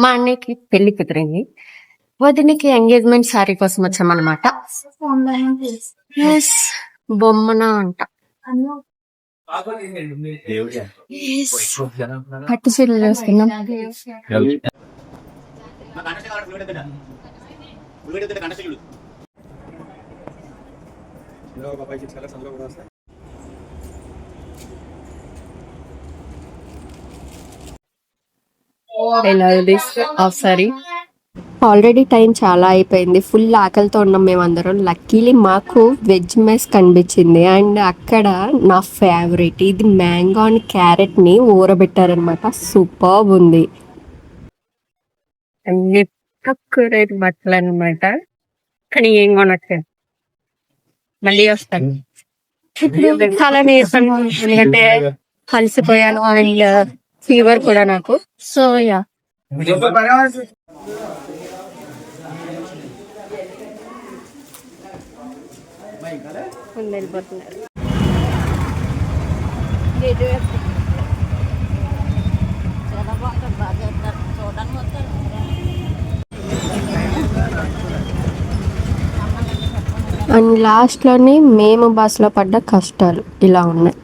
మా అన్నయ్యకి పెళ్లి కుదిరింది. వదినకి ఎంగేజ్మెంట్ శారీ కోసం వచ్చామన్నమాట. ఎస్, బొమ్మన అంట. Yes. పట్టు చీరలు వేసుకున్నాం. ఆల్రెడీ టైం చాలా అయిపోయింది. ఫుల్ ఆకలితో ఉన్నాం మేమందరం. లక్కీలీ మాకు వెజ్ మెస్ కనిపించింది. అండ్ అక్కడ నా ఫేవరెట్ ఇది మ్యాంగో అండ్ క్యారెట్ ని ఊరబెట్టారనమాట. సూపర్ ఉంది. తక్కువ రేటు బట్టలు అనమాట. కానీ ఏం కొనట్లేదు. మళ్ళీ వస్తాను. చాలా నీరసం, ఎందుకంటే కలిసిపోయాను అండ్ ఫీవర్ కూడా నాకు. సో యా, వెళ్ళిపోతున్నారు. అండ్ లాస్ట్లోని మేము బస్సులో పడ్డ కష్టాలు ఇలా ఉన్నాయి.